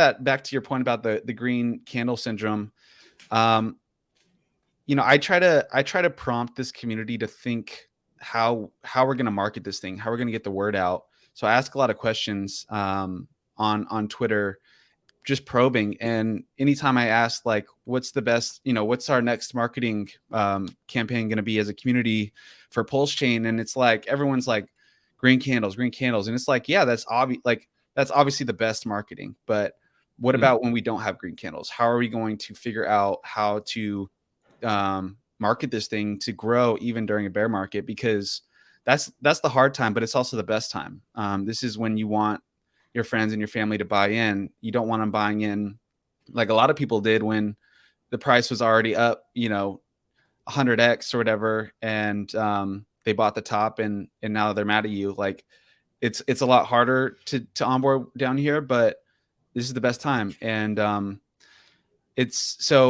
that back to your point about the green candle syndrome. I try to prompt this community to think how we're going to market this thing, how we're going to get the word out. So I ask a lot of questions on Twitter, just probing. And anytime I ask, like, what's the best, what's our next marketing campaign going to be as a community for PulseChain? And it's like, everyone's like, green candles. And it's like, yeah, that's obvious. Like, that's obviously the best marketing. But what about when we don't have green candles? How are we going to figure out how to market this thing to grow even during a bear market? Because that's the hard time, but it's also the best time. This is when you want your friends and your family to buy in. You don't want them buying in like a lot of people did when the price was already up, 100x or whatever, and they bought the top and now they're mad at you. Like, it's a lot harder to onboard down here, but this is the best time. And it's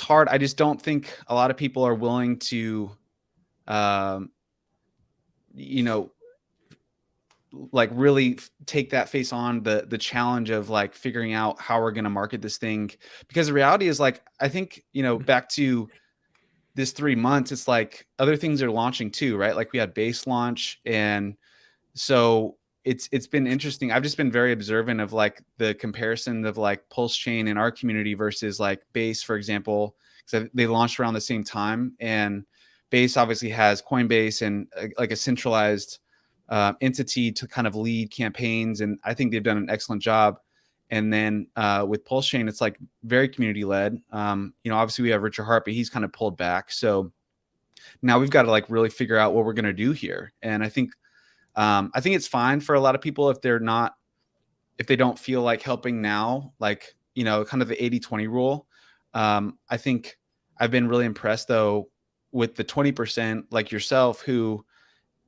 hard. I just don't think a lot of people are willing to like really take that face on the challenge of like figuring out how we're going to market this thing. Because the reality is, like, I think, back to this 3 months, it's like other things are launching too, right? Like we had base launch. And so it's been interesting. I've just been very observant of like the comparison of like PulseChain in our community versus like base, for example, because they launched around the same time. And base obviously has Coinbase and like a centralized entity to kind of lead campaigns. And I think they've done an excellent job. And then with PulseChain, it's like very community led. Obviously we have Richard Heart, but he's kind of pulled back. So now we've got to like really figure out what we're going to do here. And I think it's fine for a lot of people if they don't feel like helping now, like, kind of the 80-20 rule. I think I've been really impressed though with the 20% like yourself who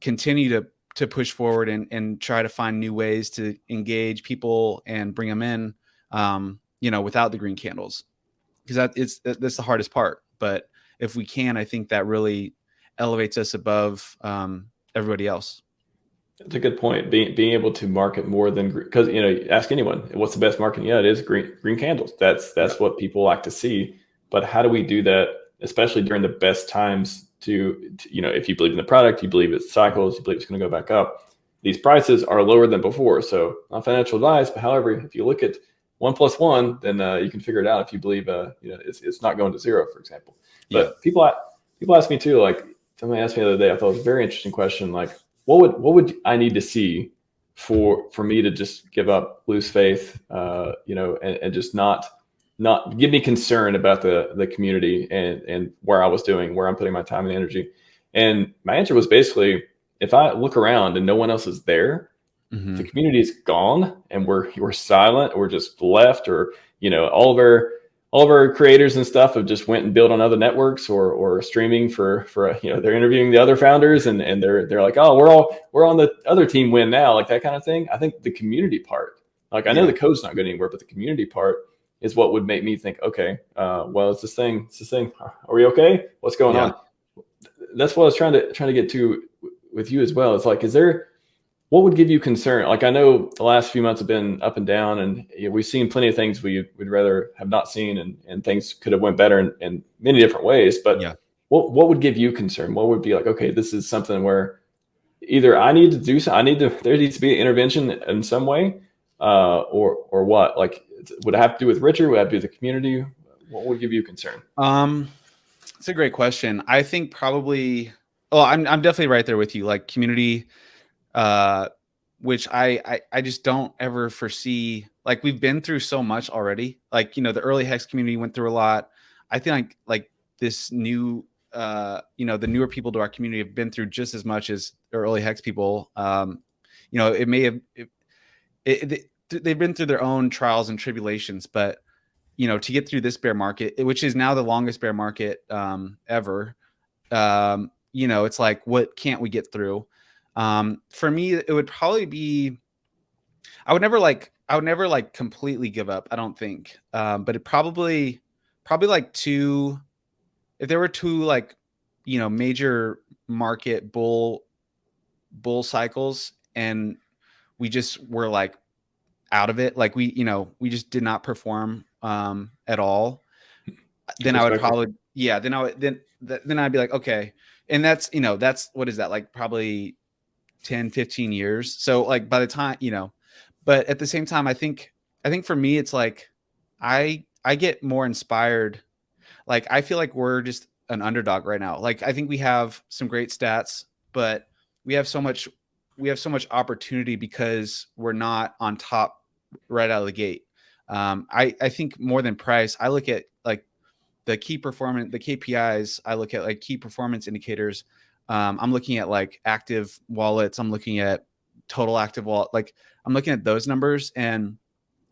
continue to push forward and try to find new ways to engage people and bring them in, without the green candles, because that's the hardest part. But if we can, I think that really elevates us above everybody else. That's a good point. Being able to market more than, because ask anyone what's the best marketing. Yeah, it is green candles. That's what people like to see. But how do we do that, especially during the best times? To if you believe in the product, you believe it's cycles, you believe it's going to go back up. These prices are lower than before. So not financial advice, but however, if you look at 1 + 1, then you can figure it out. If you believe it's not going to zero, for example. But people ask me too. Like somebody asked me the other day, I thought it was a very interesting question. Like, what would I need to see for me to just give up, lose faith, and just not give me concern about the community and where I'm putting my time and energy. And my answer was basically, if I look around and no one else is there, the community is gone and we're silent, or just left, or all of our creators and stuff have just went and built on other networks or streaming for they're interviewing the other founders and they're like, oh, we're on the other team win now, like that kind of thing. I think the community part, like I know the code's not going anywhere, but the community part is what would make me think, okay, well, it's this thing. Are we okay? What's going on? That's what I was trying to get to with you as well. It's like, what would give you concern? Like, I know the last few months have been up and down, and we've seen plenty of things we'd rather have not seen, and things could have went better in many different ways. But what would give you concern? What would be like, okay, this is something where either I need to do something, there needs to be an intervention in some way, or what? Like, would it have to do with Richard? Would it have to do with the community? What would give you concern? It's a great question. I think probably, I'm definitely right there with you. Like community, which I just don't ever foresee. Like we've been through so much already. Like, the early HEX community went through a lot. I think like this new, the newer people to our community have been through just as much as the early HEX people. It may have, they've been through their own trials and tribulations, but to get through this bear market, which is now the longest bear market ever, it's like, what can't we get through? For me, it would probably be, I would never like completely give up, I don't think. But it probably like if there were two like, major market bull cycles, and we just were like out of it, like we just did not perform at all, then I would probably, then I'd be like, okay. And that's, that's, what is that, like probably 10, 15 years. So like by the time, but at the same time, I think for me, it's like, I get more inspired. Like, I feel like we're just an underdog right now. Like, I think we have some great stats, but we have so much opportunity because we're not on top right out of the gate. I think more than price, I look at like the key performance, the KPIs. I look at like key performance indicators. I'm looking at like active wallets. I'm looking at total active wallet. Like, I'm looking at those numbers, and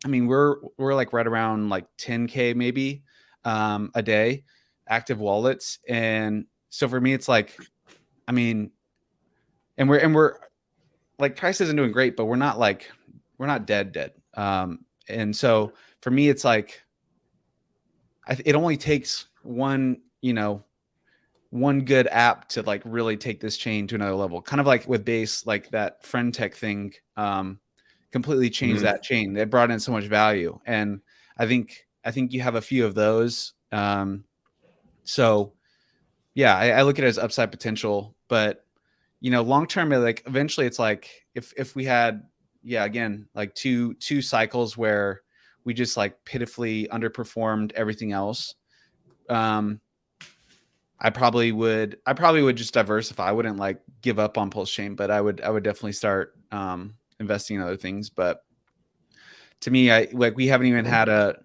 I mean, we're like right around like 10K maybe a day active wallets. And so for me, it's like, I mean, and we're like, price isn't doing great, but we're not dead. And so for me, it's like, it only takes one good app to like really take this chain to another level. Kind of like with Base, like that friend tech thing, completely changed that chain. It brought in so much value. And I think you have a few of those. So yeah, I look at it as upside potential, but long term, like eventually it's like, if we had, again, like two cycles where we just like pitifully underperformed everything else, I probably would just diversify. I wouldn't like give up on PulseChain, but I would definitely start investing in other things. But to me, we haven't even had the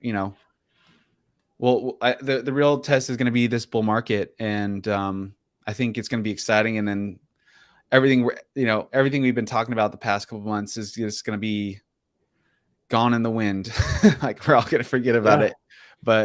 real test is going to be this bull market, and I think it's going to be exciting. And then everything we've been talking about the past couple of months is just going to be gone in the wind. Like, we're all going to forget about it. But